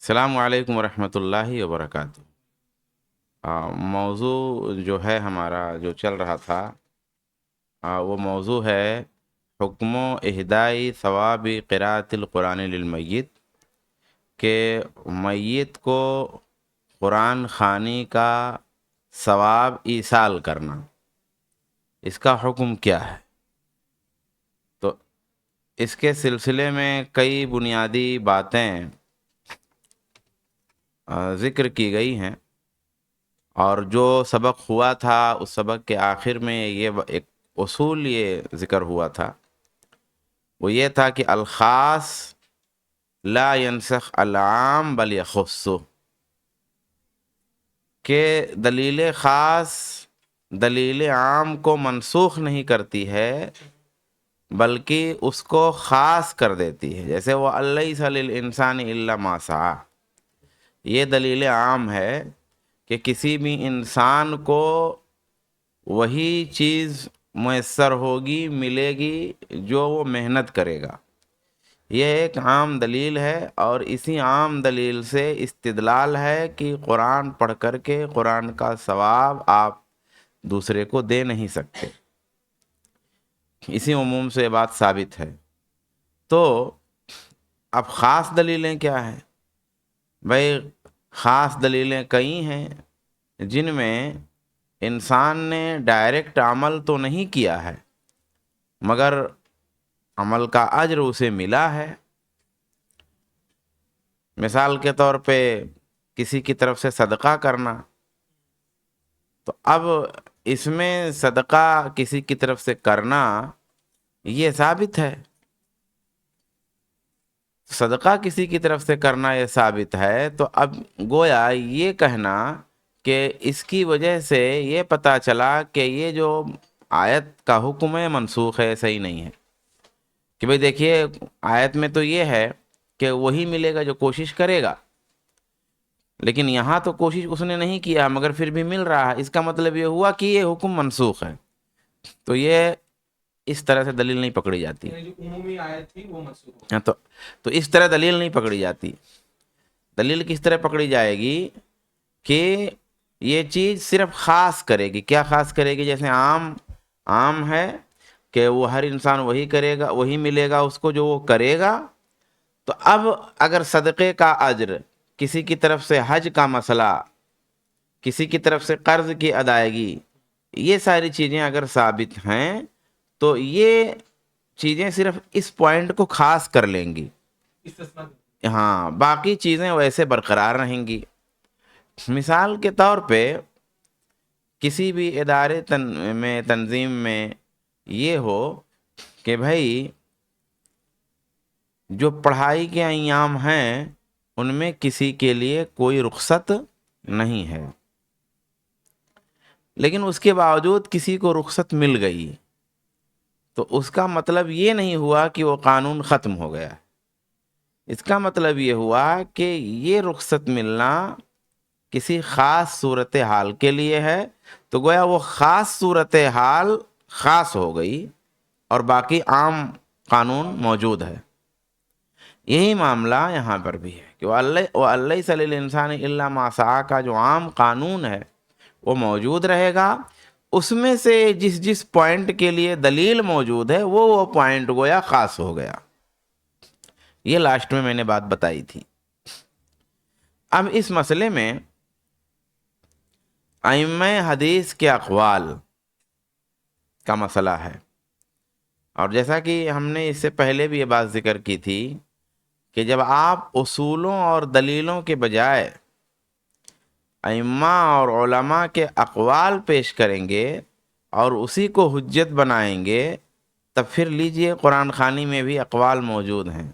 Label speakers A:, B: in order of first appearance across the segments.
A: السلام علیکم ورحمۃ اللہ وبرکاتہ۔ موضوع جو ہے ہمارا جو چل رہا تھا وہ موضوع ہے حکم و اہدائی ثواب قراءۃ القرآن للمیت، کہ میت کو قرآن خوانی کا ثواب ایصال کرنا، اس کا حکم کیا ہے۔ تو اس کے سلسلے میں کئی بنیادی باتیں ذکر کی گئی ہیں، اور جو سبق ہوا تھا اس سبق کے آخر میں یہ ایک اصول یہ ذکر ہوا تھا، وہ یہ تھا کہ الخاص لا ينسخ العام بل يخص، کہ دلیل خاص دلیل عام کو منسوخ نہیں کرتی ہے بلکہ اس کو خاص کر دیتی ہے۔ جیسے وہ لَيْسَ لِلْإِنسَانِ إِلَّا مَا سَعَىٰ، یہ دلیل عام ہے کہ کسی بھی انسان کو وہی چیز میسر ہوگی، ملے گی جو وہ محنت کرے گا۔ یہ ایک عام دلیل ہے، اور اسی عام دلیل سے استدلال ہے کہ قرآن پڑھ کر کے قرآن کا ثواب آپ دوسرے کو دے نہیں سکتے۔ اسی عموم سے یہ بات ثابت ہے۔ تو اب خاص دلیلیں کیا ہیں؟ بھائی خاص دلیلیں کئی ہیں جن میں انسان نے ڈائریکٹ عمل تو نہیں کیا ہے مگر عمل کا اجر اسے ملا ہے۔ مثال کے طور پہ کسی کی طرف سے صدقہ کرنا، تو اب اس میں صدقہ کسی کی طرف سے کرنا یہ ثابت ہے، صدقہ کسی کی طرف سے کرنا یہ ثابت ہے۔ تو اب گویا یہ کہنا کہ اس کی وجہ سے یہ پتہ چلا کہ یہ جو آیت کا حکم ہے منسوخ ہے، صحیح نہیں ہے۔ کہ بھئی دیکھیے آیت میں تو یہ ہے کہ وہی ملے گا جو کوشش کرے گا، لیکن یہاں تو کوشش اس نے نہیں کیا مگر پھر بھی مل رہا ہے، اس کا مطلب یہ ہوا کہ یہ حکم منسوخ ہے۔ تو یہ اس طرح سے دلیل نہیں پکڑی جاتی،
B: جو عمومی آیت تھی وہ منسوخ ہو
A: ہاں، تو اس طرح دلیل نہیں پکڑی جاتی۔ دلیل کس طرح پکڑی جائے گی کہ یہ چیز صرف خاص کرے گی۔ کیا خاص کرے گی؟ جیسے عام ہے کہ وہ ہر انسان وہی کرے گا، وہی ملے گا اس کو جو وہ کرے گا۔ تو اب اگر صدقے کا اجر، کسی کی طرف سے حج کا مسئلہ، کسی کی طرف سے قرض کی ادائیگی، یہ ساری چیزیں اگر ثابت ہیں تو یہ چیزیں صرف اس پوائنٹ کو خاص کر لیں گی،
B: استثناء۔
A: ہاں باقی چیزیں ویسے برقرار رہیں گی۔ مثال کے طور پہ کسی بھی ادارے میں تنظیم میں یہ ہو کہ بھائی جو پڑھائی کے ایام ہیں ان میں کسی کے لیے کوئی رخصت نہیں ہے، لیکن اس کے باوجود کسی کو رخصت مل گئی، تو اس کا مطلب یہ نہیں ہوا کہ وہ قانون ختم ہو گیا۔ اس کا مطلب یہ ہوا کہ یہ رخصت ملنا کسی خاص صورتحال کے لیے ہے، تو گویا وہ خاص صورتحال خاص ہو گئی اور باقی عام قانون موجود ہے۔ یہی معاملہ یہاں پر بھی ہے کہ وَلَيْسَ لِلْإِنسَانِ إِلَّا مَا سَعَىٰ کا جو عام قانون ہے وہ موجود رہے گا، اس میں سے جس پوائنٹ کے لیے دلیل موجود ہے وہ پوائنٹ گویا خاص ہو گیا۔ یہ لاسٹ میں نے بات بتائی تھی۔ اب اس مسئلے میں ائمہ حدیث کے اقوال کا مسئلہ ہے، اور جیسا کہ ہم نے اس سے پہلے بھی یہ بات ذکر کی تھی کہ جب آپ اصولوں اور دلیلوں کے بجائے ائمہ اور علماء کے اقوال پیش کریں گے اور اسی کو حجت بنائیں گے، تب پھر لیجئے قرآن خوانی میں بھی اقوال موجود ہیں،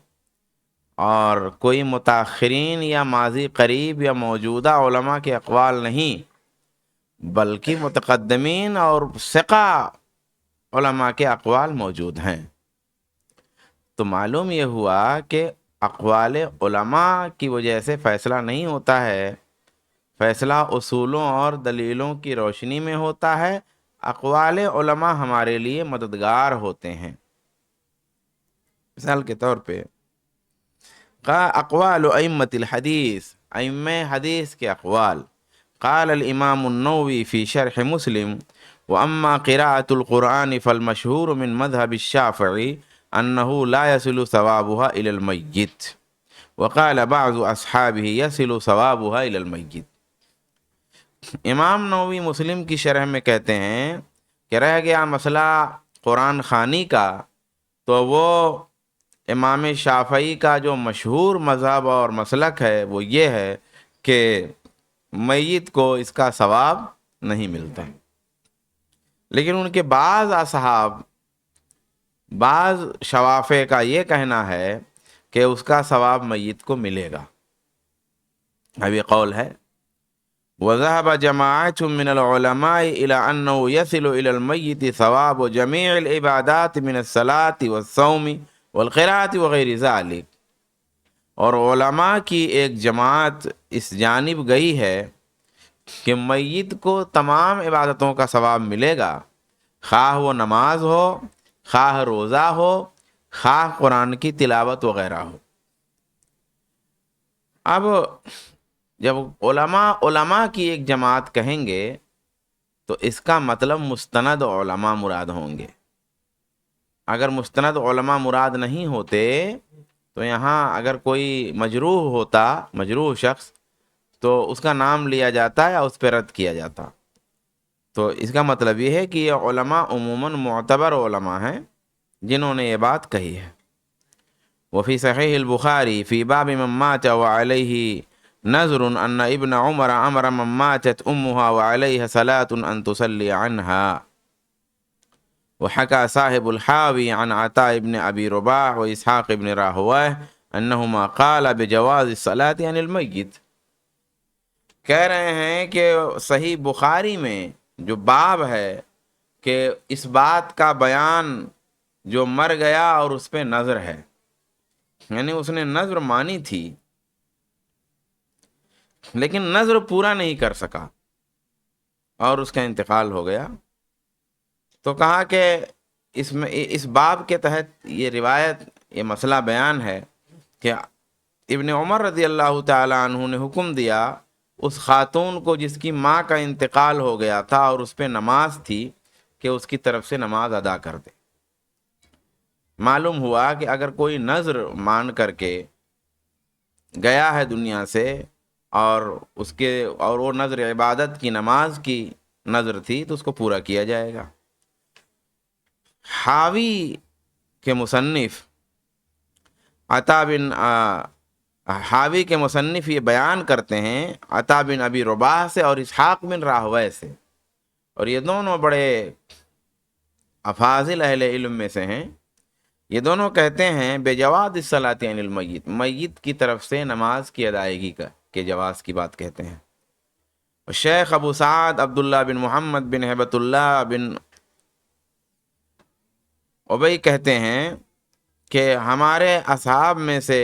A: اور کوئی متاخرین یا ماضی قریب یا موجودہ علماء کے اقوال نہیں بلکہ متقدمین اور ثقہ علماء کے اقوال موجود ہیں۔ تو معلوم یہ ہوا کہ اقوال علماء کی وجہ سے فیصلہ نہیں ہوتا ہے، فیصلہ اصولوں اور دلیلوں کی روشنی میں ہوتا ہے۔ اقوال علماء ہمارے لیے مددگار ہوتے ہیں۔ مثال کے طور پہ اقوال ائمة الحدیث، ائمہ حدیث کے اقوال. قال الامام النووي في شرح مسلم: واما قراءة القرآن فالمشهور من مذهب الشافعي انه لا يصل ثوابها الى الميت، وقال بعض اصحابه يصل ثوابها الى الميت. امام نووی مسلم کی شرح میں کہتے ہیں کہ رہ گیا مسئلہ قرآن خوانی کا، تو وہ امام شافعی کا جو مشہور مذہب اور مسلک ہے وہ یہ ہے کہ میت کو اس کا ثواب نہیں ملتا. لیکن ان کے بعض اصحاب، بعض شوافع کا یہ کہنا ہے کہ اس کا ثواب میت کو ملے گا. اب یہ قول ہے. وذهب جماعة من العلماء إلى أنه يصل إلى الميت ثواب جميع العبادات من الصلاة والصوم والقراءة وغير ذلك. اور علماء کی ایک جماعت اس جانب گئی ہے کہ میت کو تمام عبادتوں کا ثواب ملے گا، خواہ وہ نماز ہو، خواہ روزہ ہو، خواہ قرآن کی تلاوت وغیرہ ہو. اب جب علماء کی ایک جماعت کہیں گے تو اس کا مطلب مستند علماء مراد ہوں گے. اگر مستند علماء مراد نہیں ہوتے تو یہاں اگر کوئی مجروح ہوتا، مجروح شخص، تو اس کا نام لیا جاتا یا اس پہ رد کیا جاتا. تو اس کا مطلب یہ ہے کہ یہ علماء عموماً معتبر علماء ہیں جنہوں نے یہ بات کہی ہے. وفي صحيح البخاري في باب من مات وعليه نذر ان ابن عمر امر من ماتت امها وعليها صلاة ان تصلي عنها. وحكى صاحب الحاوي عن عطاء بن ابي رباح واسحاق بن راهويه انهما قال بجواز الصلاة عن الميت. کہہ رہے ہیں کہ صحیح بخاری میں جو باب ہے کہ اس بات کا بیان جو مر گیا اور اس پہ نذر ہے، یعنی اس نے نذر مانی تھی لیکن نذر پورا نہیں کر سکا اور اس کا انتقال ہو گیا، تو کہا کہ اس باب کے تحت یہ روایت، یہ مسئلہ بیان ہے کہ ابن عمر رضی اللہ تعالی عنہ نے حکم دیا اس خاتون کو جس کی ماں کا انتقال ہو گیا تھا اور اس پہ نماز تھی کہ اس کی طرف سے نماز ادا کر دے. معلوم ہوا کہ اگر کوئی نذر مان کر کے گیا ہے دنیا سے اور وہ نذر عبادت کی، نماز کی نذر تھی، تو اس کو پورا کیا جائے گا. حاوی کے مصنف حاوی کے مصنف یہ بیان کرتے ہیں عطا بن ابی رباح سے اور اسحاق بن راہویہ سے، اور یہ دونوں بڑے افاضل اہل علم میں سے ہیں. یہ دونوں کہتے ہیں بے جواز الصلاۃ عن المیت، میت کی طرف سے نماز کی ادائیگی کے جواز کی بات کہتے ہیں. شیخ ابو سعد عبداللہ بن محمد بن ہیبت اللہ بن ابی کہتے ہیں کہ ہمارے اصحاب میں سے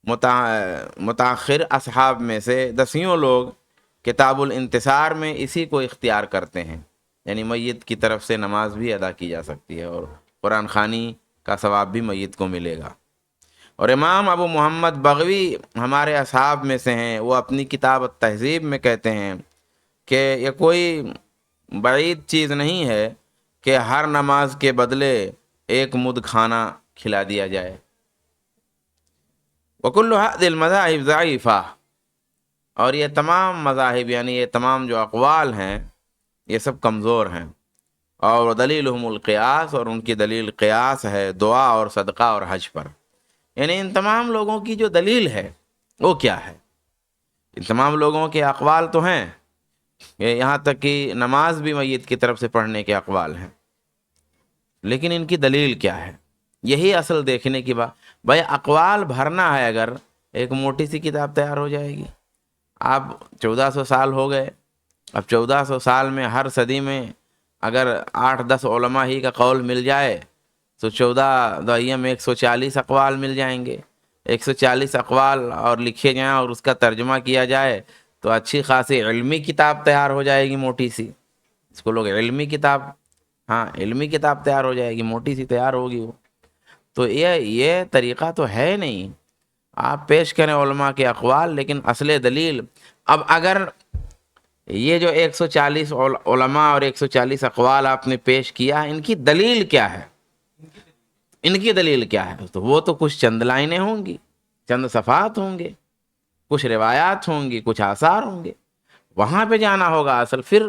A: متاخر اصحاب میں سے 10 لوگ کتاب الانتصار میں اسی کو اختیار کرتے ہیں، یعنی میت کی طرف سے نماز بھی ادا کی جا سکتی ہے اور قرآن خوانی کا ثواب بھی میت کو ملے گا. اور امام ابو محمد بغوی ہمارے اصحاب میں سے ہیں، وہ اپنی کتاب التہذیب میں کہتے ہیں کہ یہ کوئی بعید چیز نہیں ہے کہ ہر نماز کے بدلے ایک مد کھانا کھلا دیا جائے. وکل هذه المذاہب ضعیفہ، اور یہ تمام مذاہب یعنی یہ تمام جو اقوال ہیں یہ سب کمزور ہیں. اور دلیلہم القیاس، اور ان کی دلیل قیاس ہے دعا اور صدقہ اور حج پر. یعنی ان تمام لوگوں کی جو دلیل ہے وہ کیا ہے؟ ان تمام لوگوں کے اقوال تو ہیں، یہاں تک کہ نماز بھی میت کی طرف سے پڑھنے کے اقوال ہیں، لیکن ان کی دلیل کیا ہے؟ یہی اصل دیکھنے کی بات. بھائی اقوال بھرنا ہے، اگر ایک موٹی سی کتاب تیار ہو جائے گی. اب 1400 سال ہو گئے، اب 1400 سال میں ہر صدی میں اگر 8-10 علماء ہی کا قول مل جائے تو 14 دہائیوں میں 140 اقوال مل جائیں گے. 140 اقوال اور لکھے جائیں اور اس کا ترجمہ کیا جائے تو اچھی خاصی علمی کتاب تیار ہو جائے گی، موٹی سی. اس کو لوگ علمی کتاب، ہاں علمی کتاب تیار ہو جائے گی، موٹی سی تیار ہوگی وہ. تو یہ طریقہ تو ہے نہیں. آپ پیش کریں علماء کے اقوال، لیکن اصل دلیل، اب اگر یہ جو 140 علماء اور 140 اقوال آپ نے پیش کیا، ان کی دلیل کیا ہے؟ ان کی دلیل کیا ہے؟ تو وہ تو کچھ چند لائنیں ہوں گی، چند صفحات ہوں گے، کچھ روایات ہوں گی، کچھ آثار ہوں گے، وہاں پہ جانا ہوگا اصل. پھر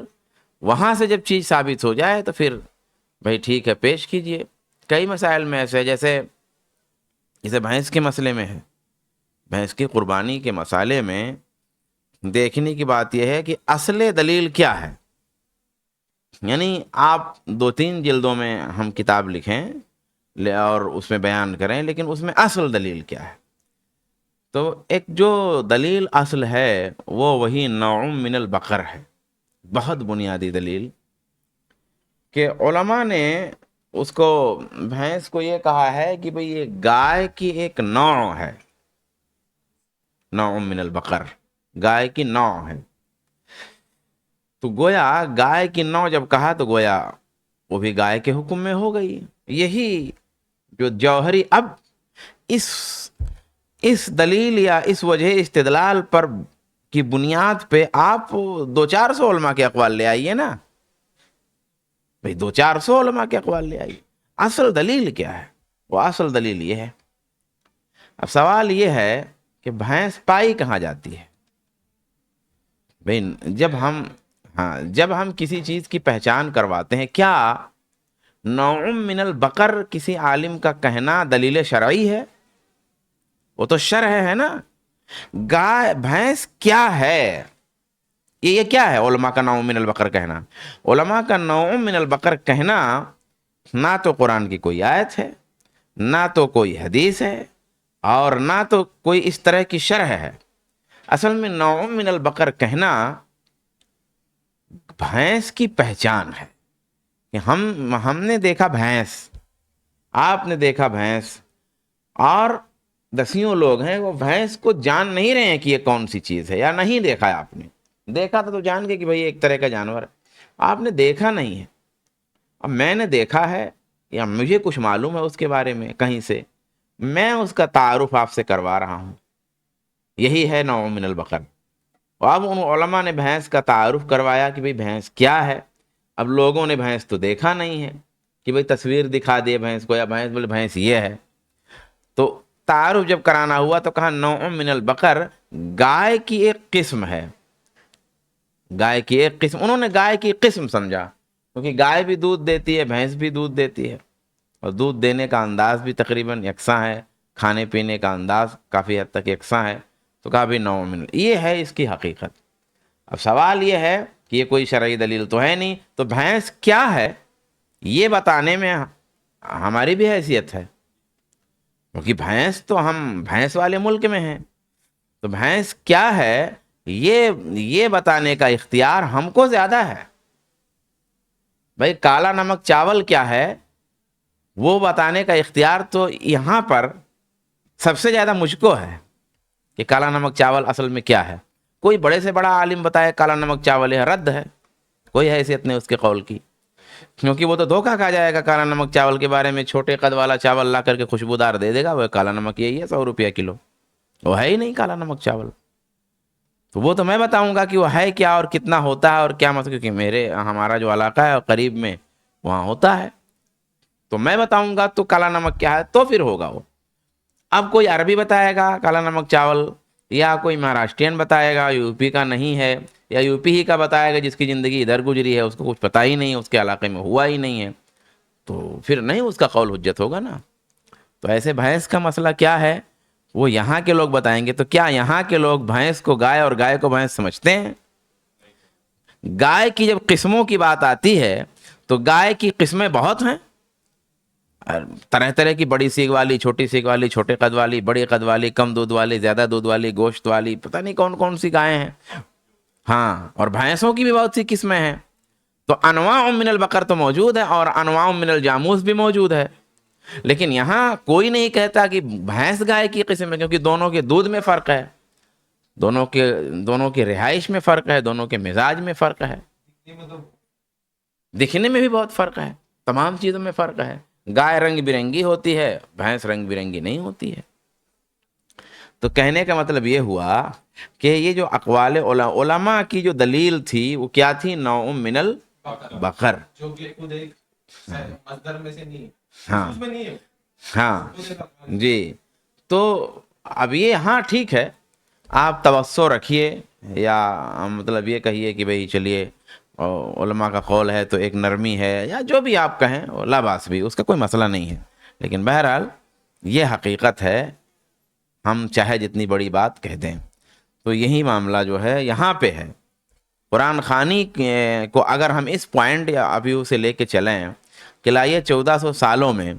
A: وہاں سے جب چیز ثابت ہو جائے تو پھر بھائی ٹھیک ہے پیش کیجئے. کئی مسائل میں ایسے جیسے بھینس کے مسئلے میں ہے، بھینس کی قربانی کے مسئلے میں دیکھنے کی بات یہ ہے کہ اصل دلیل کیا ہے. یعنی آپ 2-3 جلدوں میں ہم کتاب لکھیں اور اس میں بیان کریں، لیکن اس میں اصل دلیل کیا ہے؟ تو ایک جو دلیل اصل ہے وہ وہی نوع من البقر ہے، بہت بنیادی دلیل، کہ علماء نے اس کو، بھینس کو یہ کہا ہے کہ بھئی یہ گائے کی ایک نوع ہے، نوع من البقر، گائے کی نوع ہے. تو گویا گائے کی نوع جب کہا تو گویا وہ بھی گائے کے حکم میں ہو گئی. یہی جو جوہری، اب اس دلیل یا اس وجہ استدلال پر کی بنیاد پہ آپ 200-400 علماء کے اقوال لے آئیے نا بھئی، 200-400 علماء کے اقوال لے آئیے. اصل دلیل کیا ہے؟ وہ اصل دلیل یہ ہے. اب سوال یہ ہے کہ بھینس پائی کہاں جاتی ہے؟ بھئی جب ہم کسی چیز کی پہچان کرواتے ہیں، کیا نوع من البقر کسی عالم کا کہنا دلیل شرعی ہے؟ وہ تو شرع ہے نا. گائے بھینس کیا ہے؟ یہ کیا ہے علماء کا نوع من البقر کہنا؟ علماء کا نوع من البقر کہنا نہ تو قرآن کی کوئی آیت ہے، نہ تو کوئی حدیث ہے، اور نہ تو کوئی اس طرح کی شرح ہے. اصل میں نوع من البقر کہنا بھینس کی پہچان ہے کہ ہم نے دیکھا بھینس، آپ نے دیکھا بھینس، اور دسیوں لوگ ہیں وہ بھینس کو جان نہیں رہے ہیں کہ یہ کون سی چیز ہے، یا نہیں دیکھا ہے. آپ نے دیکھا تھا تو جان گئے کہ بھئی ایک طرح کا جانور ہے. آپ نے دیکھا نہیں ہے. اب میں نے دیکھا ہے یا مجھے کچھ معلوم ہے اس کے بارے میں کہیں سے، میں اس کا تعارف آپ سے کروا رہا ہوں. یہی ہے نوع من البقر. اب ان علماء نے بھینس کا تعارف کروایا کہ بھئی بھینس کیا ہے. اب لوگوں نے بھینس تو دیکھا نہیں ہے کہ بھئی تصویر دکھا دیے بھینس کو، یا بھینس بولے بھینس یہ ہے. تو تعارف جب کرانا ہوا تو کہا نوع من البقر گائے کی ایک قسم ہے. گائے کی ایک قسم، انہوں نے گائے کی قسم سمجھا، کیونکہ گائے بھی دودھ دیتی ہے، بھینس بھی دودھ دیتی ہے، اور دودھ دینے کا انداز بھی تقریباً یکساں ہے، کھانے پینے کا انداز کافی حد تک یکساں ہے. تو کہا بھی نوع من، یہ ہے اس کی حقیقت. اب سوال یہ ہے کہ یہ کوئی شرعی دلیل تو ہے نہیں، تو بھینس کیا ہے یہ بتانے میں ہماری بھی حیثیت ہے، کیونکہ بھینس تو ہم بھینس والے ملک میں ہیں. تو بھینس کیا ہے یہ بتانے کا اختیار ہم کو زیادہ ہے. بھئی کالا نمک چاول کیا ہے وہ بتانے کا اختیار تو یہاں پر سب سے زیادہ مجھ کو ہے کہ کالا نمک چاول اصل میں کیا ہے. کوئی بڑے سے بڑا عالم بتائے کالا نمک چاول ہے، رد ہے، کوئی حیثیت نہیں اس کے قول کی، کیونکہ وہ تو دھوکہ کھا جائے گا. کالا نمک چاول کے بارے میں چھوٹے قد والا چاول لا کر کے خوشبودار دے دے گا، وہ کالا نمک یہی ہے 100 روپیہ کلو، وہ ہے ہی نہیں کالا نمک چاول. تو وہ تو میں بتاؤں گا کہ وہ ہے کیا اور کتنا ہوتا ہے اور کیا مطلب، کیونکہ ہمارا جو علاقہ ہے قریب میں وہاں ہوتا ہے، تو میں بتاؤں گا تو کالا نمک کیا ہے تو پھر ہوگا وہ. اب کوئی عربی بتائے گا کالا نمک چاول، یا کوئی مہاراشٹرین بتائے گا یو پی کا نہیں ہے، یا یو پی ہی کا بتائے گا جس کی زندگی ادھر گزری ہے، اس کو کچھ پتہ ہی نہیں ہے، اس کے علاقے میں ہوا ہی نہیں ہے، تو پھر نہیں اس کا قول حجت ہوگا نا. تو ایسے بھینس کا مسئلہ کیا ہے وہ یہاں کے لوگ بتائیں گے. تو کیا یہاں کے لوگ بھینس کو گائے اور گائے کو بھینس سمجھتے ہیں؟ گائے کی جب قسموں کی بات آتی ہے تو گائے کی قسمیں بہت ہیں، طرح طرح کی، بڑی سیگ والی، چھوٹی سیگ والی، چھوٹے قد والی، بڑی قد والی، کم دودھ والی، زیادہ دودھ والی، گوشت والی، پتہ نہیں کون کون سی گائیں ہیں. ہاں، اور بھینسوں کی بھی بہت سی قسمیں ہیں. تو انواع من البقر تو موجود ہے اور انواع من الجاموس بھی موجود ہے، لیکن یہاں کوئی نہیں کہتا کہ بھینس گائے کی قسم ہے، کیونکہ دونوں کے دودھ میں فرق ہے، دونوں کے رہائش میں فرق ہے، دونوں کے مزاج میں فرق ہے، دکھنے میں بھی بہت فرق ہے، تمام چیزوں میں فرق ہے. گائے رنگ برنگی ہوتی ہے، بھینس رنگ برنگی نہیں ہوتی ہے. تو کہنے کا مطلب یہ ہوا کہ یہ جو اقوال علماء کی جو دلیل تھی وہ کیا تھی؟ نوع من البقر.
B: جو کہ خود ایک مصدر میں سے نہیں ہے،
A: ہاں
B: اس میں نہیں ہے،
A: ہاں
B: خود ایک افعال ہے۔
A: جی. تو اب یہ ہاں ٹھیک ہے، آپ توسع رکھیے یا مطلب یہ کہیے کہ بھئی چلیے علماء کا قول ہے تو ایک نرمی ہے، یا جو بھی آپ کہیں لا باس بھی، اس کا کوئی مسئلہ نہیں ہے. لیکن بہرحال یہ حقیقت ہے، ہم چاہے جتنی بڑی بات کہہ دیں. تو یہی معاملہ جو ہے یہاں پہ ہے. قرآن خوانی کو اگر ہم اس پوائنٹ یا ابھی سے لے کے چلیں کہ لائیے 1400 سالوں میں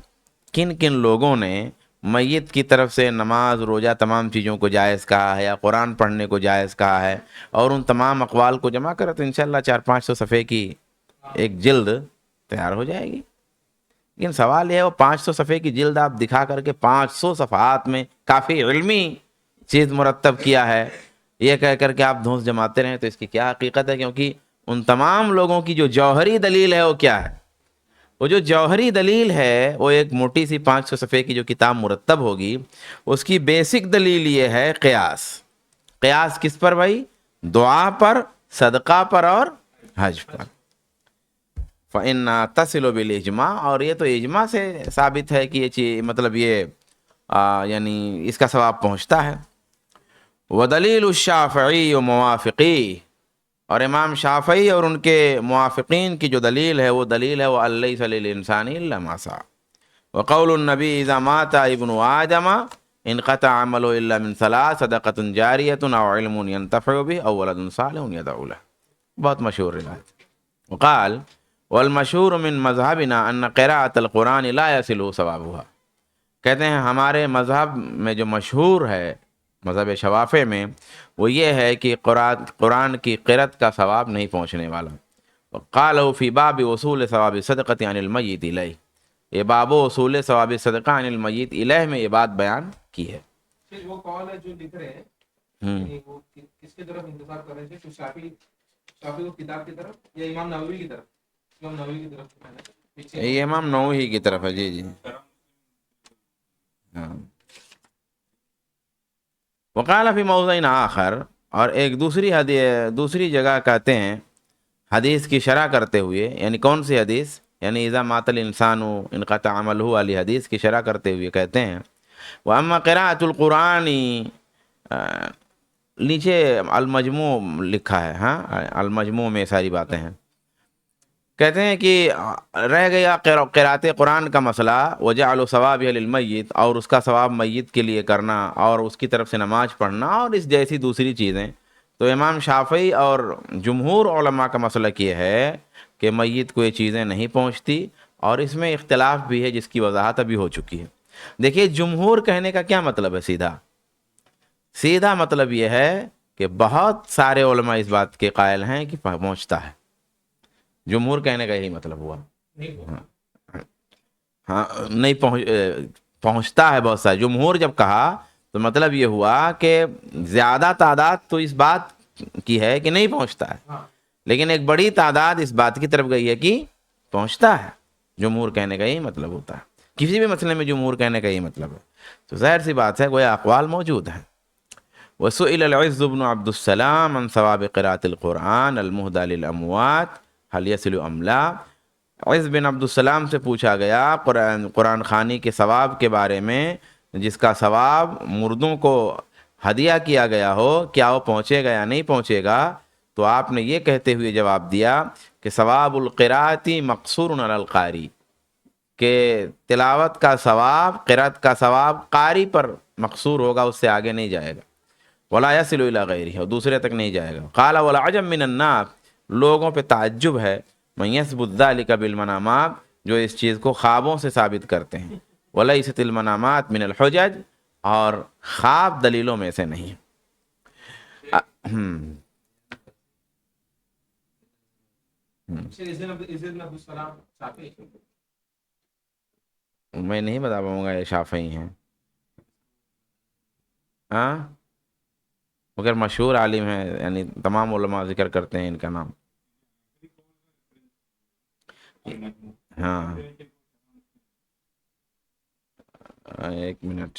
A: کن کن لوگوں نے میت کی طرف سے نماز روزہ تمام چیزوں کو جائز کہا ہے یا قرآن پڑھنے کو جائز کہا ہے، اور ان تمام اقوال کو جمع کرے تو انشاءاللہ 400-500 صفحے کی ایک جلد تیار ہو جائے گی. لیکن سوال یہ ہے وہ 500 صفحے کی جلد آپ دکھا کر کے 500 صفحات میں کافی علمی چیز مرتب کیا ہے یہ کہہ کر کے آپ دھونس جماتے رہیں تو اس کی کیا حقیقت ہے؟ کیونکہ ان تمام لوگوں کی جو جوہری دلیل ہے وہ کیا ہے؟ وہ جو جوہری دلیل ہے وہ ایک موٹی سی 500 صفحے کی جو کتاب مرتب ہوگی، اس کی بیسک دلیل یہ ہے قیاس. قیاس کس پر بھائی؟ دعا پر، صدقہ پر اور حج پر. فَإِنَّا تَصِلُ بِالْإِجْمَاعِ، اور یہ تو اجماع سے ثابت ہے کہ یہ چیز مطلب یہ یعنی اس کا ثواب پہنچتا ہے. وَدَلِيلُ الشَّافِعِيُّ وَمُوَافِقِيهِ، اور امام شافعی اور ان کے موافقین کی جو دلیل ہے وہ دلیل ہے وہ لَيْسَ لِلْإِنسَانِ إِلَّا مَا سَعَى. وقول النبی اذا مات ابن آدم انقطع عمله الا من ثلاث: صدقة جاریة او علم ينتفع به او ولد صالح يدعو له. بہت مشہور روایت. وقال والمشہور من مذهبنا ان قراءة القرآن لا يصل ثوابها. کہتے ہیں ہمارے مذہب میں جو مشہور ہے، مذہب شوافع میں، وہ یہ ہے کہ قرآن کی قرأت کا ثواب نہیں پہنچنے والا. قالوا فی باب وصول ثواب الصدقة عن المیت الیہ، یہ باب وصول ثواب صدقہ عن المیت الیہ میں یہ بات بیان کی ہے.
B: پھر وہ قول ہے جو لکھ رہے ہیں،
A: ہم
B: یعنی وہ کس کی طرف انتظار کر رہے تھے؟ تو شافعی کو کتاب کی طرف یا امام نووی کی طرف؟ امام نووی کی طرف
A: یہ امام نووی کی طرف ہے. جی جی ہاں. وقال فی موضع آخر، اور ایک دوسری جگہ کہتے ہیں حدیث کی شرح کرتے ہوئے، یعنی کون سی حدیث؟ یعنی اذا مات الانسان انقطع عملہ والی حدیث کی شرح کرتے ہوئے کہتے ہیں واما قراءۃ القرآن، نیچے المجموع لکھا ہے، ہاں المجموع میں ساری باتیں ہیں. کہتے ہیں کہ رہ گیا قراءت قرآن کا مسئلہ، وجعل ثواب للمیت، اور اس کا ثواب میت کے لیے کرنا اور اس کی طرف سے نماز پڑھنا اور اس جیسی دوسری چیزیں. تو امام شافعی اور جمہور علماء کا مسلک یہ ہے کہ میت کو یہ چیزیں نہیں پہنچتی، اور اس میں اختلاف بھی ہے جس کی وضاحت ابھی ہو چکی ہے. دیکھیے جمہور کہنے کا کیا مطلب ہے؟ سیدھا مطلب یہ ہے کہ بہت سارے علماء اس بات کے قائل ہیں کہ پہنچتا ہے. جمہور کہنے کا یہی مطلب ہوا. ہاں نہیں پہنچتا ہے بہت سارے. جمہور جب کہا تو مطلب یہ ہوا کہ زیادہ تعداد تو اس بات کی ہے کہ نہیں پہنچتا ہے، لیکن ایک بڑی تعداد اس بات کی طرف گئی ہے کہ پہنچتا ہے. جمہور کہنے کا یہی مطلب ہوتا ہے. کسی بھی مسئلے میں جمہور کہنے کا یہی مطلب ہے. تو ظاہر سی بات ہے گویا اقوال موجود ہیں. وسئل العز بن عبد السلام عن ثواب قراءة القرآن المهدى للأموات هل يصل ام لا. عز بن عبد السلام سے پوچھا گیا قرآن خوانی کے ثواب کے بارے میں، جس کا ثواب مردوں کو ہدیہ کیا گیا ہو، کیا وہ پہنچے گا یا نہیں پہنچے گا. تو آپ نے یہ کہتے ہوئے جواب دیا کہ ثواب القراءتی مقصور علی القاری، کہ تلاوت کا ثواب، قرأت کا ثواب قاری پر مقصور ہوگا، اس سے آگے نہیں جائے گا. ولا يصل الى غیرہ، اور دوسرے تک نہیں جائے گا. قال والعجب من الناس، لوگوں پہ تعجب ہے، من يثبت ذلك بالمنامات، جو اس چیز کو خوابوں سے ثابت کرتے ہیں. وليست المنامات من الحجج، اور خواب دلیلوں میں سے نہیں. میں نہیں بتا پاؤں گا یہ شافعی ہیں، ہاں مگر مشہور عالم ہیں، یعنی تمام علماء ذکر کرتے ہیں ان کا نام. ہاں ایک منٹ.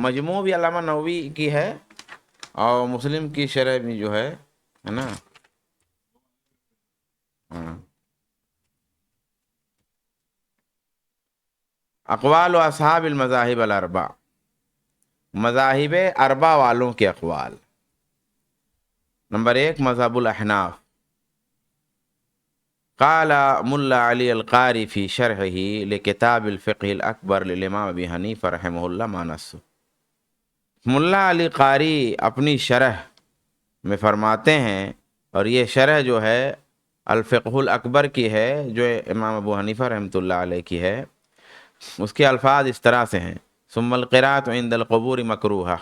A: مجموع بھی علامہ نووی کی ہے اور مسلم کی شرح بھی جو ہے نا. ہاں. اقوال و اصحاب المذاہب الاربع، مذاہب اربع والوں کے اقوال. نمبر 1 مذہب الاحناف. قال ملا علی القاری فی شرحہ لکتاب الفقہ الاکبر للامام ابی حنیفہ رحمہ اللہ ما نص. ملا علی قاری اپنی شرح میں فرماتے ہیں، اور یہ شرح جو ہے الفقہ الاکبر کی ہے جو امام ابو حنیفہ رحمۃ اللہ علیہ کی ہے. اس کے الفاظ اس طرح سے ہیں: ثم القراءۃ عند القبور مکروہہ،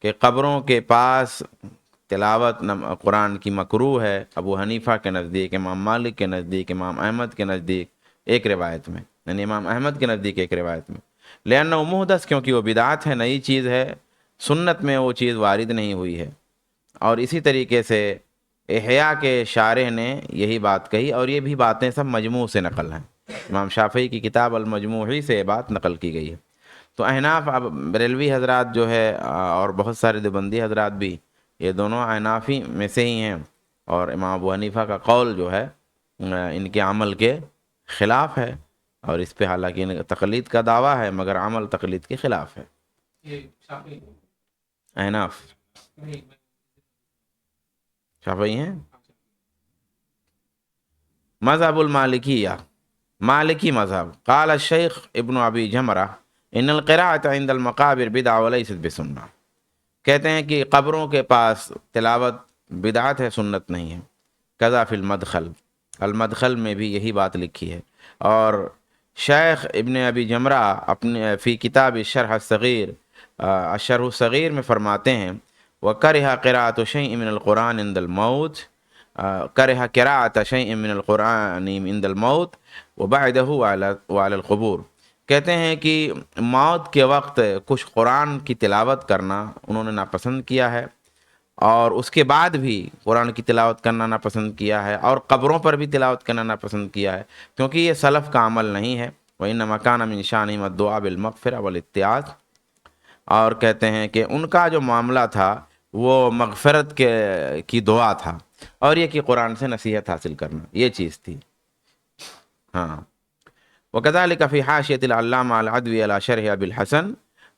A: کہ قبروں کے پاس تلاوت قرآن کی مکروہ ہے ابو حنیفہ کے نزدیک، امام مالک کے نزدیک، امام احمد کے نزدیک ایک روایت میں، یعنی امام احمد کے نزدیک ایک روایت میں. لأنہ محدث، کیونکہ وہ بدعت ہے، نئی چیز ہے، سنت میں وہ چیز وارد نہیں ہوئی ہے. اور اسی طریقے سے احیاء کے شارح نے یہی بات کہی، اور یہ بھی باتیں سب مجموع سے نقل ہیں. امام شافعی کی کتاب المجموع ہی سے یہ بات نقل کی گئی ہے. تو احناف، اب بریلوی حضرات جو ہے اور بہت سارے دیوبندی حضرات بھی، یہ دونوں احنافی میں سے ہی ہیں. اور امام ابو حنیفہ کا قول جو ہے ان کے عمل کے خلاف ہے، اور اس پہ حالانکہ ان کا تقلید کا دعویٰ ہے مگر عمل تقلید کے خلاف ہے.
B: یہ شافعی
A: احناف
B: نہیں،
A: شافعی ہیں. مذہب المالکیہ، مالکی مذہب. قال الشیخ ابن ابی جمرہ ان القراءۃ عند المقابر بدعہ وليست بسنہ. کہتے ہیں کہ قبروں کے پاس تلاوت بدعت ہے، سنت نہیں ہے. قضا فی المدخل، المدخل میں بھی یہی بات لکھی ہے. اور شیخ ابن ابی جمرہ اپنے فی کتاب الشرح الصغیر، الشرح الصغیر میں فرماتے ہیں: وکرہ قراءۃ شیء من القرآن عند الموت، کرہ قراءۃ شیء من القرآن عند الموت وبعدہ وعلی القبور. کہتے ہیں کہ موت کے وقت کچھ قرآن کی تلاوت کرنا انہوں نے ناپسند کیا ہے، اور اس کے بعد بھی قرآن کی تلاوت کرنا ناپسند کیا ہے، اور قبروں پر بھی تلاوت کرنا ناپسند کیا ہے، کیونکہ یہ سلف کا عمل نہیں ہے. وَإِنَّمَا كَانَ مِن شَأْنِهِمْ الدُّعَاء بِالْمَغْفِرَةِ وَالِاتِّعَاظِ. اور کہتے ہیں کہ ان کا جو معاملہ تھا وہ مغفرت کی دعا تھا، اور یہ کہ قرآن سے نصیحت حاصل کرنا، یہ چیز تھی. ہاں. وكذلك في حاشیۃ العلامہ العدوی علی شرح ابی الحسن،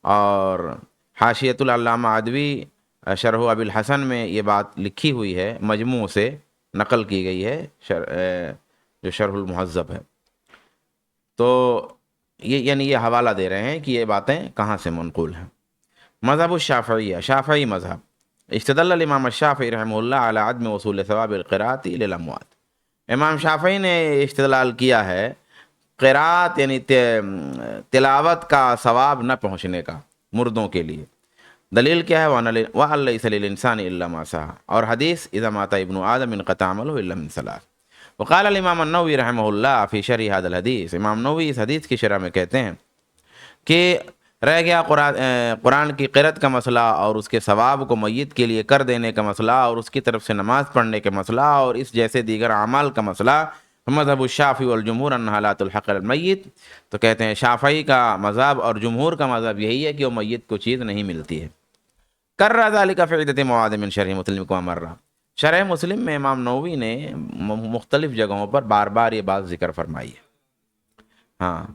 A: اور حاشیۃ العلامہ عدوی شرح ابی الحسن میں یہ بات لکھی ہوئی ہے، مجموع سے نقل کی گئی ہے، جو شرح المہذب ہے. تو یہ یعنی یہ حوالہ دے رہے ہیں کہ یہ باتیں کہاں سے منقول ہیں. مذہب الشافعیہ، شافعی مذہب. استدل الامام الشافعی رحمہ اللہ علی عدم وصول ثواب القراءۃ الی الاموات. امام شافعی نے استدلال کیا ہے قراءت یعنی تلاوت کا ثواب نہ پہنچنے کا مردوں کے لیے. دلیل کیا ہے؟ وَأَن لَيْسَ لِلْإِنسَانِ إِلَّا مَا سَعَى، اور حدیث اذا مات ابن آدم انقطع عمله إلا من ثلاث. وقال الامام النووی رحمہ اللہ فی شرح هذا الحدیث، امام نووی اس حدیث کی شرح میں کہتے ہیں کہ رہ گیا قرآن کی قرأت کا مسئلہ، اور اس کے ثواب کو میت کے لیے کر دینے کا مسئلہ، اور اس کی طرف سے نماز پڑھنے کا مسئلہ، اور اس جیسے دیگر اعمال کا مسئلہ. مذہب الشافعی والجمہور انہا لا تلحق المیت. تو کہتے ہیں شافعی کا مذہب اور جمہور کا مذہب یہی ہے کہ وہ میت کو چیز نہیں ملتی ہے. کرر ذلك فی عدۃ مواضع من شرح مسلم کو مرہ. شرح مسلم میں امام نووی نے مختلف جگہوں پر بار بار یہ بات ذکر فرمائی ہے. ہاں.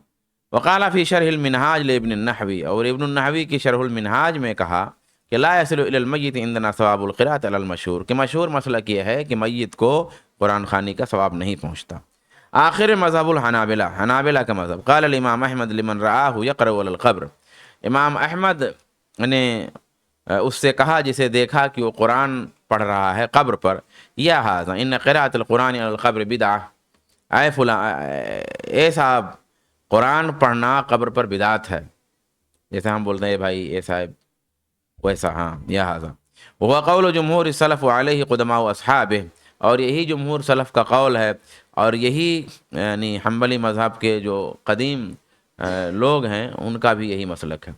A: وقال فی شرح المنہاج لابن النحوی، اور ابن النحوی کی شرح المنہاج میں کہا کہ لا يصل الى المیت عندنا ثواب القراءۃ علی المشہور، کہ مشہور مسلک یہ ہے کہ میت کو قرآن خوانی کا ثواب نہیں پہنچتا. آخر مذہب الحنابلہ، حنابلہ کا مذہب. قال الامام احمد لمن رآہ یقرأ علی القبر، امام احمد نے اس سے کہا جسے دیکھا کہ وہ قرآن پڑھ رہا ہے قبر پر: یا ھذا ان قراءۃ القرآن علی القبر بدعہ، اے فلاں، اے صاحب، قرآن پڑھنا قبر پر بدعت ہے. جیسے ہم بولتے ہیں بھائی اے صاحب ویسا. ہاں. یا ھذا وہ قول جمہور السلف علیہ قدماء اصحابہ، اور یہی جمہور سلف کا قول ہے، اور یہی یعنی حنبلی مذہب کے جو قدیم لوگ ہیں ان کا بھی یہی مسلک ہے.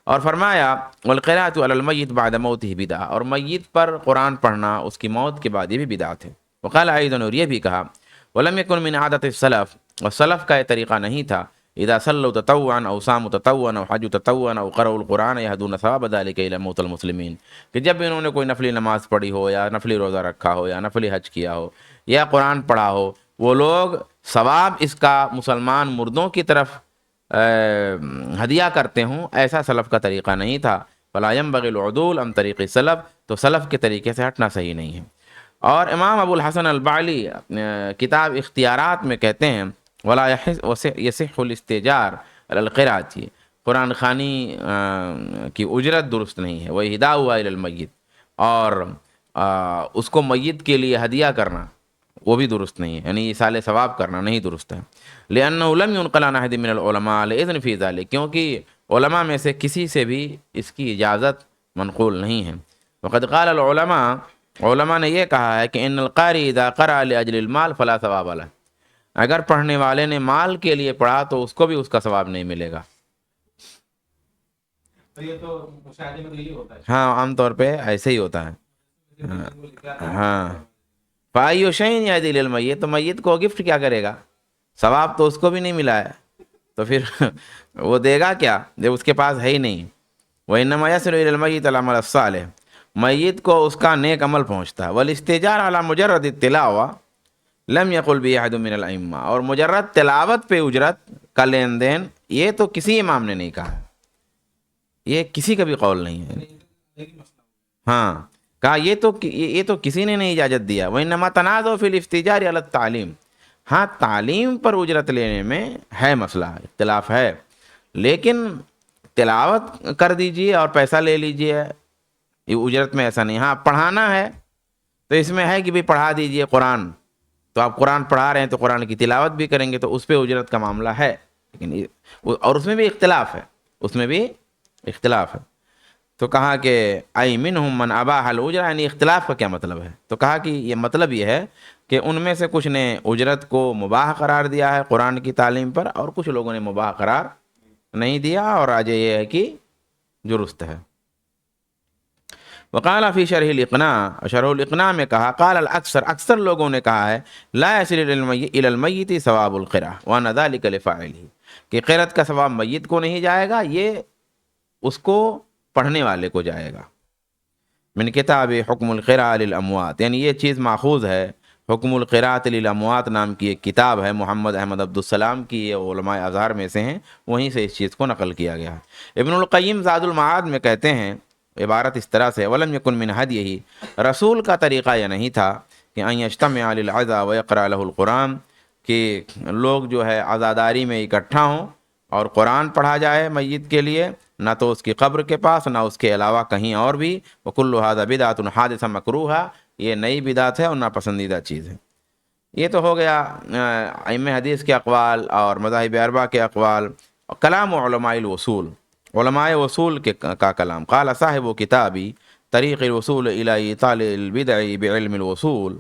A: اور فرمایا والقراءۃ علی المیت بعد موتہ بدعہ، اور میت پر قرآن پڑھنا اس کی موت کے بعد یہ بھی بدعت ہے. وقال ایضا، اور یہ بھی کہا ولم یکن من عادت السلف، اور سلف کا یہ طریقہ نہیں تھا اذا صلوا تطوعا او صاموا تطوعا او حجوا تطوعا او قرأوا القرآن يهدون ثواب ذلك الى موت المسلمین، کہ جب انہوں نے کوئی نفلی نماز پڑھی ہو یا نفلی روزہ رکھا ہو یا نفلی حج کیا ہو یا قرآن پڑھا ہو، وہ لوگ ثواب اس کا مسلمان مردوں کی طرف ہدیہ کرتے ہوں، ایسا سلف کا طریقہ نہیں تھا۔ فلا ينبغي العدول عن طریق السلف، تو سلف کے طریقے سے ہٹنا صحیح نہیں ہے۔ اور امام ابو الحسن البعلی کتاب اختیارات میں کہتے ہیں ولا یصح الاستئجار علی القراءۃ، قرآن خوانی کی اجرت درست نہیں ہے، واہداء الی المیت، اور اس کو میت کے لیے ہدیہ کرنا وہ بھی درست نہیں ہے، یعنی ایصال ثواب کرنا نہیں درست ہے۔ لأنه لم ينقل عن أحد من العلماء الإذن في ذلك، کیونکہ علماء میں سے کسی سے بھی اس کی اجازت منقول نہیں ہے۔ وقد قال العلماء، علماء نے یہ کہا ہے کہ ان القاری اذا قرأ لأجل المال فلا ثواب له، اگر پڑھنے والے نے مال کے لیے پڑھا تو اس کو بھی اس کا ثواب نہیں ملے گا۔
B: تو یہ تو مشاہدے میں تو یہی ہوتا ہے۔
A: ہاں، عام طور پہ ایسے ہی ہوتا ہے۔ ہاں، فَأَيُّ شَيْءٍ يَهْدِي لِلْمَيِّتِ، تو میت کو گفٹ کیا کرے گا؟ ثواب تو اس کو بھی نہیں ملا ہے، تو پھر وہ دے گا کیا جب اس کے پاس ہے ہی نہیں؟ وَإِنَّمَا يَصِلُ إِلَى الْمَيِّتِ الْعَمَلُ الصَّالِحُ، میت کو اس کا نیک عمل پہنچتا ہے۔ والاستئجار علی مجرد التلاوہ لم یقل بھی احد من الائمہ، اور مجرد تلاوت پہ اجرت کا لین دین یہ تو کسی امام نے نہیں کہا، یہ کسی کا بھی قول نہیں ہے۔ ہاں، کہا یہ تو کسی نے نہیں اجازت دیا۔ وَإِنَّمَا تَنَازَعُوا فِي الِاسْتِئْجَارِ عَلَى التَّعْلِيمِ، ہاں تعلیم پر اجرت لینے میں ہے مسئلہ، اختلاف ہے، لیکن تلاوت کر دیجئے اور پیسہ لے لیجئے یہ اجرت میں ایسا نہیں۔ ہاں پڑھانا ہے تو اس میں ہے کہ بھی پڑھا دیجئے قرآن، تو آپ قرآن پڑھا رہے ہیں تو قرآن کی تلاوت بھی کریں گے تو اس پہ اجرت کا معاملہ ہے، لیکن اور اس میں بھی اختلاف ہے، اس میں بھی اختلاف ہے۔ تو کہا کہ اَيْ مِنْهُمْ مَنْ أَبَاحَ الْأُجْرَةَ، یعنی اختلاف کا کیا مطلب ہے؟ تو کہا کہ یہ مطلب یہ ہے کہ ان میں سے کچھ نے اجرت کو مباح قرار دیا ہے قرآن کی تعلیم پر، اور کچھ لوگوں نے مباح قرار نہیں دیا، اور آج یہ ہے کہ درست ہے۔ وقال فی شرح الاقناع، شرح الاقناع میں کہا قال الاکثر، اکثر لوگوں نے کہا ہے لا یصل الی المیت ثواب القراءۃ وان ذلک لفاعلہ، کہ قرأت کا ثواب میت کو نہیں جائے گا، یہ اس کو پڑھنے والے کو جائے گا۔ من کتاب حکم القراءۃ للاموات، یعنی یہ چیز ماخوذ ہے حکم القراءۃ للاموات نام کی ایک کتاب ہے، محمد احمد عبدالسلام کی، یہ علماء ازہر میں سے ہیں، وہیں سے اس چیز کو نقل کیا گیا ہے۔ ابن القیم زاد المعاد میں کہتے ہیں عبارت اس طرح سے ولم یکن من ہدیہ، رسول کا طریقہ یہ نہیں تھا کہ ان یجتمع للعزا ویقرأ له القرآن، کہ لوگ جو ہے عزاداری میں اکٹھا ہوں اور قرآن پڑھا جائے میت کے لیے، نہ تو اس کی قبر کے پاس نہ اس کے علاوہ کہیں اور بھی۔ وکل ھذا بدعۃ حادثہ مکروہہ، یہ نئی بدعت ہے اور ناپسندیدہ چیز ہے۔ یہ تو ہو گیا ائمہ حدیث کے اقوال اور مذاہب اربعہ کے اقوال، کلام علماء الوصول، علماء وصول کا کلام۔ قال صاحب کتابی طریق الوصول الی ابطال البدع بعلم الوصول،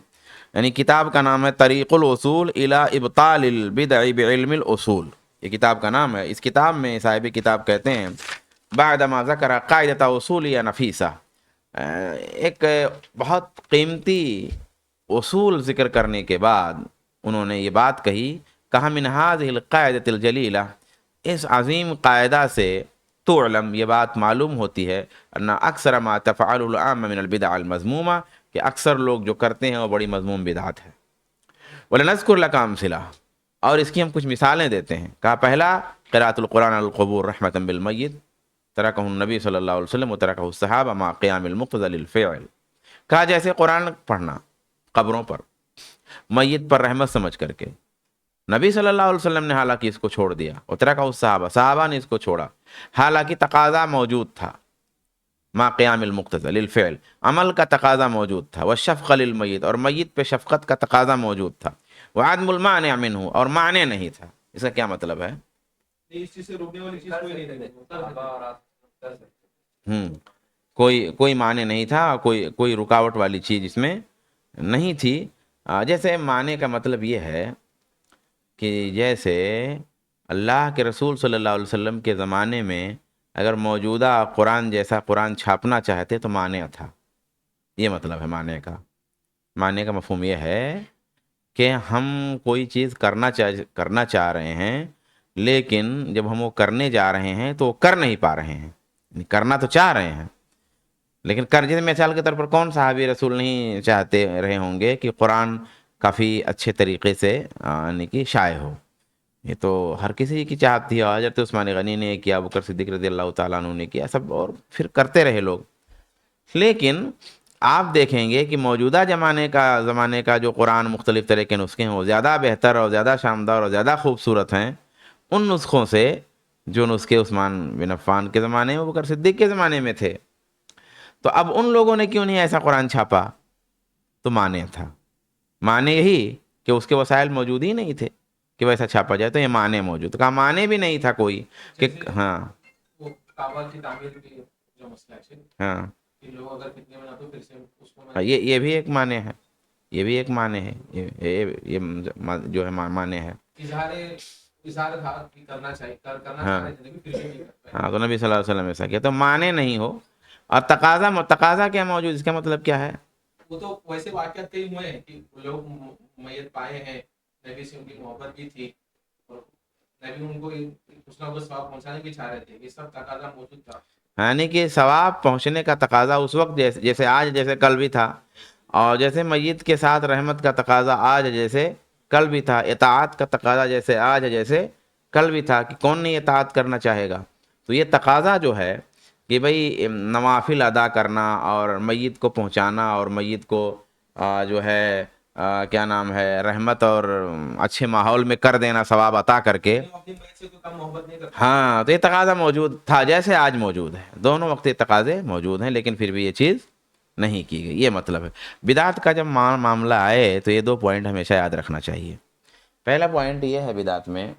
A: یعنی کتاب کا نام ہے طریق الوصول الی ابطال البدع بعلم الاصول، یہ کتاب کا نام ہے۔ اس کتاب میں صاحب کتاب کہتے ہیں بعد ما ذکر قاعدۃ اصولیہ نفیسہ، ایک بہت قیمتی اصول ذکر کرنے کے بعد انہوں نے یہ بات کہا من هذه القاعدۃ الجلیلہ، اس عظیم قاعدہ سے تعلم، یہ بات معلوم ہوتی ہے ان اکثر ما تفعل العامہ من البدع المذمومہ، کہ اکثر لوگ جو کرتے ہیں وہ بڑی مذموم بدعت ہے۔ ولنذکر لک امثلہ، اور اس کی ہم کچھ مثالیں دیتے ہیں۔ کہا پہلا قراءۃ القرآن علی القبور رحمۃ بالمیت، ترکہ النبی صلی اللہ علیہ وسلم وترکہ الصحابہ مع قیام المقتضى للفعل، کہا جیسے قرآن پڑھنا قبروں پر میت پر رحمت سمجھ کر کے، نبی صلی اللہ علیہ وسلم نے حالانکہ اس کو چھوڑ دیا، وترکہ الصحابہ، صحابہ نے اس کو چھوڑا، حالانکہ تقاضا موجود تھا، مع قیام المقتضى للفعل، عمل کا تقاضا موجود تھا، والشفقہ للمیت، اور میت پہ شفقت کا تقاضا موجود تھا، وعدم المانع منہ، اور مانع نہیں تھا۔ اس کا کیا مطلب ہے؟
B: اس چیز سے روکنے والی چیز کوئی نہیں تھی،
A: کوئی معنی نہیں تھا، کوئی رکاوٹ والی چیز اس میں نہیں تھی۔ جیسے معنی کا مطلب یہ ہے کہ جیسے اللہ کے رسول صلی اللہ علیہ وسلم کے زمانے میں اگر موجودہ قرآن جیسا قرآن چھاپنا چاہتے تو مانع تھا، یہ مطلب ہے معنی کا۔ معنی کا مفہوم یہ ہے کہ ہم کوئی چیز کرنا چاہ رہے ہیں لیکن جب ہم وہ کرنے جا رہے ہیں تو وہ کر نہیں پا رہے ہیں، یعنی کرنا تو چاہ رہے ہیں لیکن کر، جیسے مثال کے طور پر کون صحابی رسول نہیں چاہتے رہے ہوں گے کہ قرآن کافی اچھے طریقے سے یعنی کہ شائع ہو؟ یہ تو ہر کسی کی چاہت تھی، اور حضرت عثمان غنی نے کیا، ابو بکر صدیق رضی اللہ تعالیٰ عنہ نے کیا، سب اور پھر کرتے رہے لوگ. لیکن آپ دیکھیں گے کہ موجودہ زمانے کا جو قرآن مختلف طرح کے نسخے ہیں وہ زیادہ بہتر اور زیادہ شاندار اور زیادہ خوبصورت ہیں ان نسخوں سے جو نسخے عثمان بن عفان کے زمانے میں، ابو بکر صدیق کے زمانے میں تھے. تو اب ان لوگوں نے کیوں نہیں ایسا قرآن چھاپا؟ تو معنی تھا، معنی یہی کہ اس کے وسائل موجود ہی نہیں تھے کہ ویسا چھاپا جائے، تو یہ معنی موجود تو کہا معنی بھی نہیں تھا کوئی کہ ہاں
B: وہ کعبہ کی تعمیر کی جو مسئلہ ہے
A: ہاں
B: کہ لوگ اگر کتنے بنا تو پھر سے اس کو
A: یہ بھی ایک معنی ہے، یہ بھی ایک معنی ہے، یہ جو ہے معنی ہے.
B: اظہار کرنا چاہیے، کرنا
A: ہاں
B: چاہ رہے تھے پھر بھی نہیں کر پائے.
A: ہاں، تو نبی صلی اللہ علیہ وسلم ایسا کیا تو معنی نہیں ہو. اور تقاضا کیا موجود، اس کا مطلب کیا ہے؟
B: وہ تو ویسے واقعات کئی ہوئے ہیں کہ لوگ میت پائے ہیں، نبی سے ان کی محبت بھی تھی اور نبی ان کو کچھ نہ کچھ ثواب پہنچانے کی چاہ رہے تھے، یہ سب تقاضا موجود تھا.
A: یعنی کہ ثواب پہنچنے کا تقاضا اس وقت جیسے آج جیسے کل بھی تھا، اور جیسے میت کے ساتھ رحمت کا تقاضا آج جیسے کل بھی تھا، اطاعت کا تقاضا جیسے آج جیسے کل بھی تھا کہ کون نہیں اطاعت کرنا چاہے گا. تو یہ تقاضا جو ہے کہ بھئی نوافل ادا کرنا اور میت کو پہنچانا اور میت کو جو ہے کیا نام ہے رحمت اور اچھے ماحول میں کر دینا ثواب عطا کر کے.
B: اپنی میت سے تو کم محبت نہیں کرتے.
A: ہاں، تو یہ تقاضا موجود تھا جیسے آج موجود ہے، دونوں وقت یہ تقاضے موجود ہیں، لیکن پھر بھی یہ چیز نہیں کی گئی. یہ مطلب ہے بدعت کا جب معاملہ آئے تو یہ 2 پوائنٹ ہمیشہ یاد رکھنا چاہیے. پہلا پوائنٹ یہ ہے بدعت میں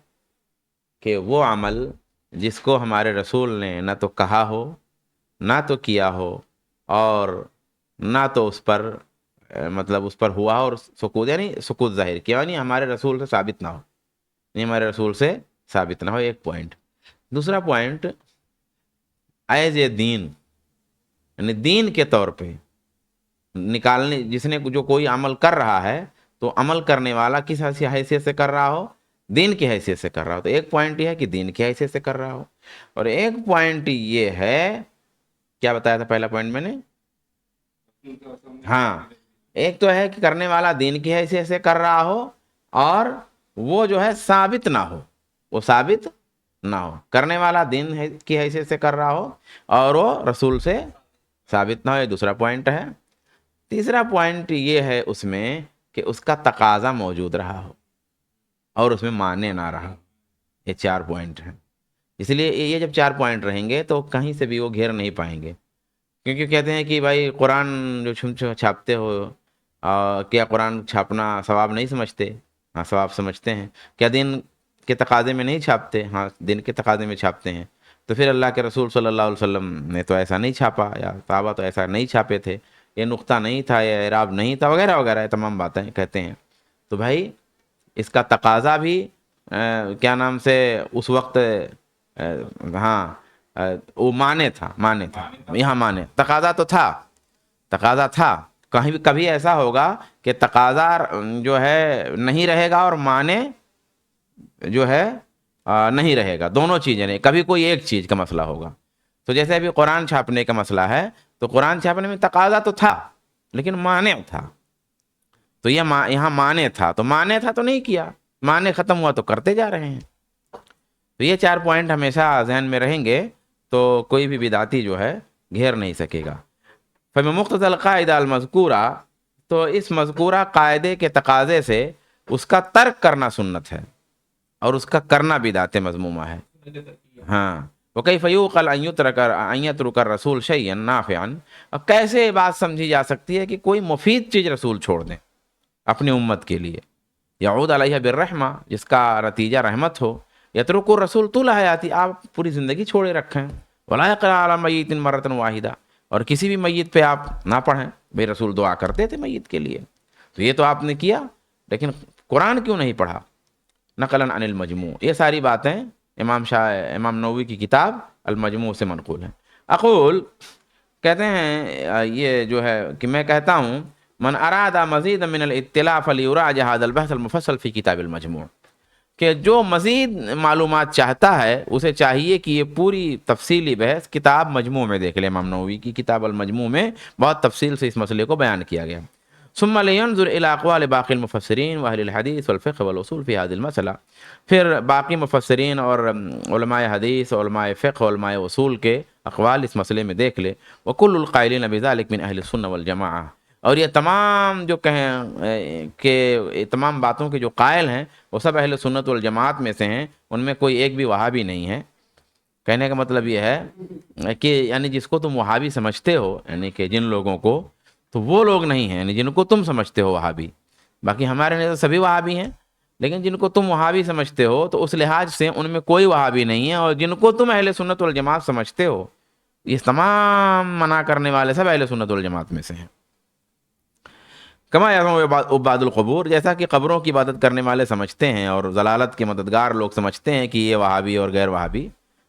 A: کہ وہ عمل جس کو ہمارے رسول نے نہ تو کہا ہو، نہ تو کیا ہو، اور نہ تو اس پر مطلب اس پر ہوا اور سکوت، یعنی سکوت ظاہر کیا، یعنی ہمارے رسول سے ثابت نہ ہو، یعنی ہمارے رسول سے ثابت نہ ہو. ایک پوائنٹ. دوسرا پوائنٹ ایز اے دین، یعنی دین کے طور پہ نکالنے، جس نے جو کوئی عمل کر رہا ہے تو عمل کرنے والا کس حیثیت سے کر رہا ہو؟ دین کی حیثیت سے کر رہا ہو. تو ایک پوائنٹ یہ ہے کہ دین کی حیثیت سے کر رہا ہو، اور ایک پوائنٹ یہ ہے، کیا بتایا تھا پہلا پوائنٹ میں نے؟ ہاں، ایک تو ہے کہ کرنے والا دین کی حیثیت سے کر رہا ہو، اور وہ جو ہے ثابت نہ ہو، وہ ثابت نہ ہو. کرنے والا دین کی حیثیت سے کر رہا ہو اور وہ رسول سے ثابت نہ ہو، یہ دوسرا پوائنٹ ہے. تیسرا پوائنٹ یہ ہے اس میں کہ اس کا تقاضا موجود رہا ہو اور اس میں معنی نہ رہا. یہ 4 پوائنٹ ہیں. اس لیے یہ جب 4 پوائنٹ رہیں گے تو کہیں سے بھی وہ گھیر نہیں پائیں گے، کیونکہ کہتے ہیں کہ بھائی قرآن جو چھاپتے ہو کیا قرآن چھاپنا ثواب نہیں سمجھتے؟ ہاں ثواب سمجھتے ہیں. کیا دین کے تقاضے میں نہیں چھاپتے؟ ہاں دین کے تقاضے میں چھاپتے ہیں. تو پھر اللہ کے رسول صلی اللہ علیہ وسلم نے تو ایسا نہیں چھاپا، یا صحابہ تو ایسا نہیں چھاپے تھے، یہ نقطہ نہیں تھا، یہ اعراب نہیں تھا، وغیرہ وغیرہ، یہ تمام باتیں کہتے ہیں. تو بھائی اس کا تقاضا بھی کیا نام سے اس وقت ہاں وہ معنی تھا یہاں معنی تقاضا تو تھا، تقاضا تھا. کہیں بھی کبھی ایسا ہوگا کہ تقاضا جو ہے نہیں رہے گا اور معنی جو ہے نہیں رہے گا، دونوں چیزیں نہیں، کبھی کوئی ایک چیز کا مسئلہ ہوگا. تو جیسے ابھی قرآن چھاپنے کا مسئلہ ہے، تو قرآن چھاپنے میں تقاضا تو تھا لیکن معنی تھا. تو یہ یہاں معنی تھا، تو معنی تھا تو نہیں کیا، معنی ختم ہوا تو کرتے جا رہے ہیں. تو یہ 4 پوائنٹ ہمیشہ ذہن میں رہیں گے تو کوئی بھی بدعتی جو ہے گھیر نہیں سکے گا. فَمِمُقْتَضَى الْقَاعِدَةِ الْمَذْكُورَةِ، تو اس مذکورہ قاعدے کے تقاضے سے اس کا ترک کرنا سنت ہے اور اس کا کرنا بدعت مذمومہ ہے. ہاں، وَكَيْفَ يُعْقَلُ أَن يَتْرُكَ الرَّسُولُ شَيْئًا نَافِعًا، اب کیسے یہ بات سمجھی جا سکتی ہے کہ کوئی مفید چیز رسول چھوڑ دیں اپنی امت کے لیے، یعود علیہ بالرحمہ، جس کا نتیجہ رحمت ہو. یترک الرسول طول حیاتی، آپ پوری زندگی چھوڑے رکھیں. ولا یقرأ علی میت مرۃ واحدہ، اور کسی بھی میت پہ آپ نہ پڑھیں. بھئی رسول دعا کرتے تھے میت کے لیے، تو یہ تو آپ نے کیا، لیکن قرآن کیوں نہیں پڑھا؟ نقلاً عن المجموع، یہ ساری باتیں امام نووی کی کتاب المجموع سے منقول ہیں. اقول، کہتے ہیں یہ جو ہے کہ میں کہتا ہوں، من اراد مزید من الاطلاع فلیراجع هذا البحث المفصل فی کتاب المجموع. کہ جو مزید معلومات چاہتا ہے اسے چاہیے کہ یہ پوری تفصیلی بحث کتاب مجموع میں دیکھ لے۔ امام نووی کی کتاب المجموع میں بہت تفصیل سے اس مسئلے کو بیان کیا گیا۔ ثم لینظر الی اقوال باقی المفسرین واہل الحدیث والفقہ والاصول فی هذا المسئلہ، پھر باقی مفسرین اور علماء حدیث، علماء فقہ، علماء اصول کے اقوال اس مسئلے میں دیکھ لے۔ وکل القائلین بذلک من اہل السنہ والجماعہ، اور یہ تمام جو کہیں کہ تمام باتوں کے جو قائل ہیں وہ سب اہل سنت والجماعت میں سے ہیں، ان میں کوئی ایک بھی وہابی نہیں ہے۔ کہنے کا مطلب یہ ہے کہ یعنی جس کو تم وہابی سمجھتے ہو، یعنی کہ جن لوگوں کو، تو وہ لوگ نہیں ہیں، یعنی جن کو تم سمجھتے ہو وہابی۔ باقی ہمارے نظر سبھی وہابی ہیں، لیکن جن کو تم وہابی سمجھتے ہو تو اس لحاظ سے ان میں کوئی وہابی نہیں ہے، اور جن کو تم اہل سنت والجماعت سمجھتے ہو یہ تمام منع کرنے والے سب اہل سنت والجماعت میں سے ہیں۔ کما یزعم عباد القبور، جیسا کہ قبروں کی عبادت کرنے والے سمجھتے ہیں اور ضلالت کے مددگار لوگ سمجھتے ہیں کہ یہ وہابی اور غیر وہابی۔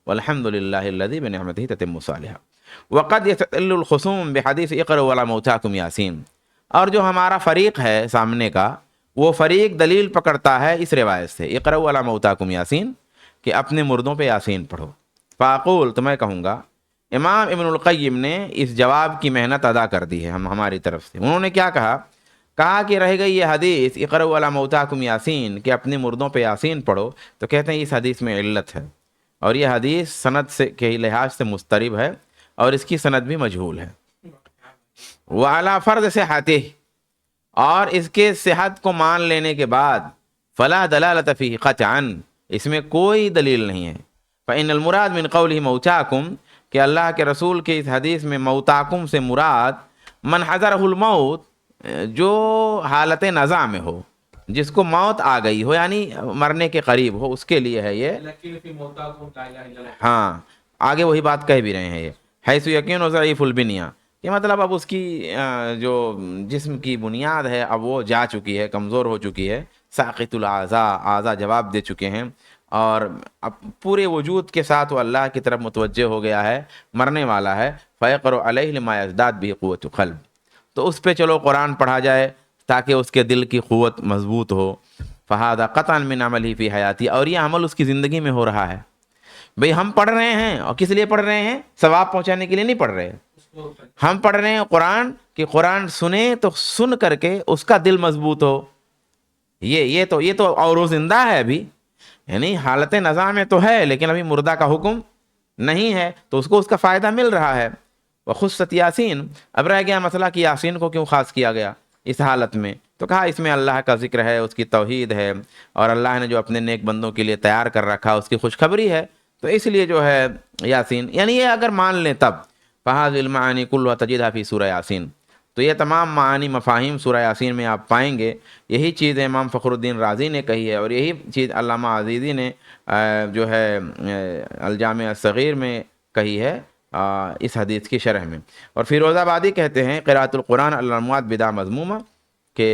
A: والحمد للہ الذی بنعمتہ تتم الصالحات۔ وقد یستدل الخصوم بحدیث اقرؤوا علی موتاکم یاسین، اور جو ہمارا فریق ہے سامنے کا، وہ فریق دلیل پکڑتا ہے اس روایت سے، اقرؤوا علی موتاکم یاسین، کہ اپنے مردوں پہ یاسین پڑھو۔ فاقول، تو میں کہوں گا، امام ابن القیم نے اس جواب کی محنت ادا کر دی ہے ہماری طرف سے۔ انہوں نے کیا کہا کہ رہ گئی یہ حدیث اقرؤوا علی موتاکم یاسین، کہ اپنے مردوں پہ یاسین پڑھو، تو کہتے ہیں اس حدیث میں علت ہے، اور یہ حدیث سند سے کے لحاظ سے مضطرب ہے، اور اس کی سند بھی مجہول ہے۔ وعلی فرض صحتہ، اور اس کے صحت کو مان لینے کے بعد، فلا دلالۃ فیہ قطعا، اس میں کوئی دلیل نہیں ہے۔ فإن المراد من قولہ موتاکم، کہ اللہ کے رسول کے اس حدیث میں موتاکم سے مراد من حضرہ الموت، جو حالت نزع میں ہو، جس کو موت آ گئی ہو، یعنی مرنے کے قریب ہو، اس کے لیے ہے یہ۔
B: لیکن فی موتاکم لا الہ الا اللہ،
A: ہاں، آگے وہی بات کہہ بھی رہے ہیں، یہ حیث یقین و ضعیف البنیہ، کہ مطلب اب اس کی جو جسم کی بنیاد ہے اب وہ جا چکی ہے، کمزور ہو چکی ہے، ساقط الاعضاء، اعضاء جواب دے چکے ہیں، اور اب پورے وجود کے ساتھ وہ اللہ کی طرف متوجہ ہو گیا ہے، مرنے والا ہے۔ فیقرؤ علیہ لما یزداد بہ قوۃ قلب، تو اس پہ چلو قرآن پڑھا جائے تاکہ اس کے دل کی قوت مضبوط ہو۔ فہذا قطعا من عملہ فی حیاتی، اور یہ عمل اس کی زندگی میں ہو رہا ہے۔ بھئی ہم پڑھ رہے ہیں، اور کس لیے پڑھ رہے ہیں؟ ثواب پہنچانے کے لیے نہیں پڑھ رہے، ہم پڑھ رہے ہیں قرآن، کہ قرآن سنیں تو سن کر کے اس کا دل مضبوط ہو۔ یہ تو اور وہ زندہ ہے ابھی، یعنی حالت نزع میں تو ہے، لیکن ابھی مردہ کا حکم نہیں ہے، تو اس کو اس کا فائدہ مل رہا ہے۔ وخصت یاسین، اب رہ گیا مسئلہ کہ یاسین کو کیوں خاص کیا گیا اس حالت میں، تو کہا اس میں اللہ کا ذکر ہے، اس کی توحید ہے، اور اللہ نے جو اپنے نیک بندوں کے لیے تیار کر رکھا اس کی خوشخبری ہے، تو اس لیے جو ہے یاسین، یعنی یہ اگر مان لیں تب فہذه المعانی کلها تجدها فی سورہ یاسین، تو یہ تمام معانی مفاہیم سورہ یاسین میں آپ پائیں گے۔ یہی چیز امام فخر الدین رازی نے کہی ہے، اور یہی چیز علامہ عزیزی نے جو ہے الجامع الصغیر میں کہی ہے اس حدیث کی شرح میں۔ اور فیروز آبادی کہتے ہیں قراءۃ القرآن علی الاموات بدعہ مذمومہ، کہ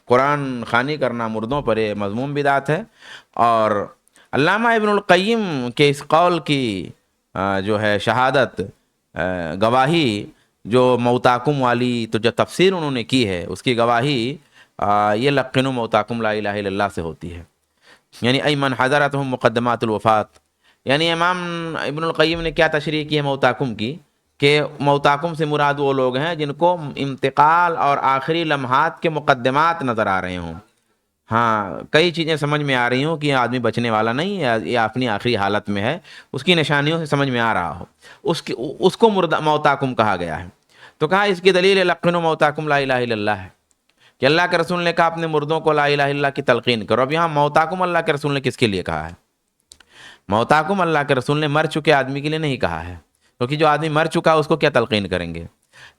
A: قرآن خوانی کرنا مردوں پر یہ مذموم بدعت ہے۔ اور علامہ ابن القیم کے اس قول کی جو ہے شہادت، گواہی، جو موتاکم والی تو جو تفسیر انہوں نے کی ہے اس کی گواہی یہ لقنوا موتاکم لا الہ الا اللہ سے ہوتی ہے، یعنی ای من حضرتہم مقدمات الوفات، یعنی امام ابن القیم نے کیا تشریح کی ہے موتاکم کی، کہ موتاکم سے مراد وہ لوگ ہیں جن کو انتقال اور آخری لمحات کے مقدمات نظر آ رہے ہوں، ہاں کئی چیزیں سمجھ میں آ رہی ہوں کہ یہ آدمی بچنے والا نہیں ہے، یہ اپنی آخری حالت میں ہے، اس کی نشانیوں سے سمجھ میں آ رہا ہو، اس کو موتاکم کہا گیا ہے۔ تو کہا اس کی دلیل لقنوا موتاکم لا الہ الا اللہ ہے، کہ اللہ کے رسول نے کہا اپنے مردوں کو لا الہ الا اللہ کی تلقین کرو۔ اب یہاں موتاکم اللہ کے رسول نے کس کے لیے کہا ہے؟ موتاکم اللہ کے رسول نے مر چکے آدمی کے لیے نہیں کہا ہے، کیونکہ جو آدمی مر چکا اس کو کیا تلقین کریں گے؟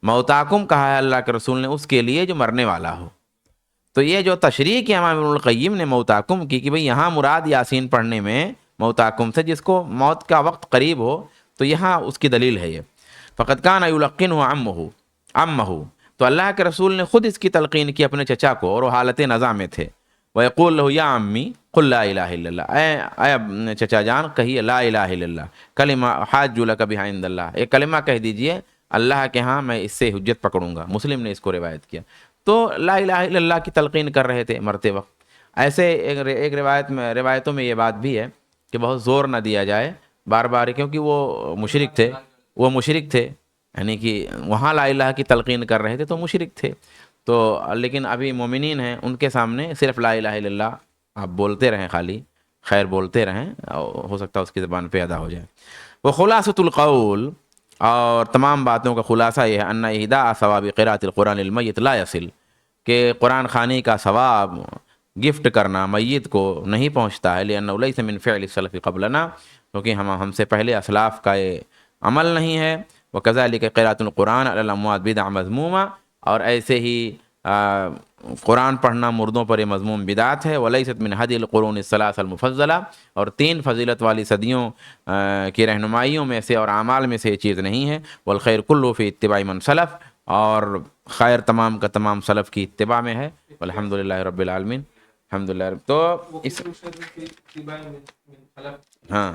A: موتاکم کہا ہے اللہ کے رسول نے اس کے لیے جو مرنے والا ہو۔ تو یہ جو تشریح کی امام ابن القیم نے موتاکم کی، کہ بھئی یہاں مراد یاسین پڑھنے میں موتاکم سے جس کو موت کا وقت قریب ہو، تو یہاں اس کی دلیل ہے یہ۔ فقد کان یلقنہ عمہ، تو اللہ کے رسول نے خود اس کی تلقین کی اپنے چچا کو، اور وہ حالت نزع میں تھے۔ وَيَقُولُ لَهُ يَا عَمِّي قُلْ لَا إِلَهَ إِلَّا اللَّهُ، اے چچا جان کہیے لا الہ الا اللہ، کلمہ حاج لک بہا عند اللہ، ایک کلمہ کہہ دیجئے اللہ کے ہاں میں اس سے حجت پکڑوں گا۔ مسلم نے اس کو روایت کیا۔ تو لا الہ الا اللہ کی تلقین کر رہے تھے مرتے وقت۔ ایسے ایک روایتوں میں یہ بات بھی ہے کہ بہت زور نہ دیا جائے بار بار، کیونکہ وہ مشرک تھے، یعنی کہ وہاں لا الہ کی تلقین کر رہے تھے تو مشرک تھے، تو لیکن ابھی مومنین ہیں، ان کے سامنے صرف لا الہ الا اللہ آپ بولتے رہیں، خالی خیر بولتے رہیں، ہو سکتا ہے اس کی زبان پہ ادا ہو جائے. وہ خلاصۃ القول، اور تمام باتوں کا خلاصہ یہ ہے، ان اہداء ثواب قراءۃ القرآن للمیت لا یصل، کہ قرآن خوانی کا ثواب گفٹ کرنا میت کو نہیں پہنچتا ہے، لأنه ليس من فعل السلف قبلنا، کیونکہ ہم سے پہلے اسلاف کا یہ عمل نہیں ہے. وكذلك قراءة القرآن على الاموات بدعة مذمومة، اور ایسے ہی قرآن پڑھنا مردوں پر یہ مذموم بدعت ہے. وليست من هدي القرون الثلاث المفضلة، اور 3 فضیلت والی صدیوں کی رہنمائیوں میں سے اور اعمال میں سے یہ چیز نہیں ہے. والخیر كله في اتباع من سلف، اور خیر تمام کا تمام سلف کی اتباع میں ہے. والحمد للہ رب العالمین. الحمد للہ. تو اس ہاں،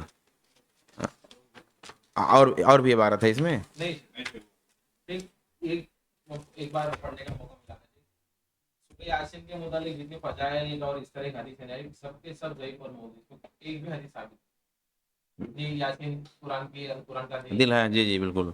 A: اور بھی عبارت ہے اس میں.
B: نہیں ایک بار پڑھنے کا موقع ملا ہے یاسین کے متعلق جتنے فضائل اور اس طرح کی حدیث ہیں سب کے سب ضعیف اور موجود، ایک بھی حدیث ثابت نہیں. یاسین قرآن کا
A: دل ہے، جی جی بالکل.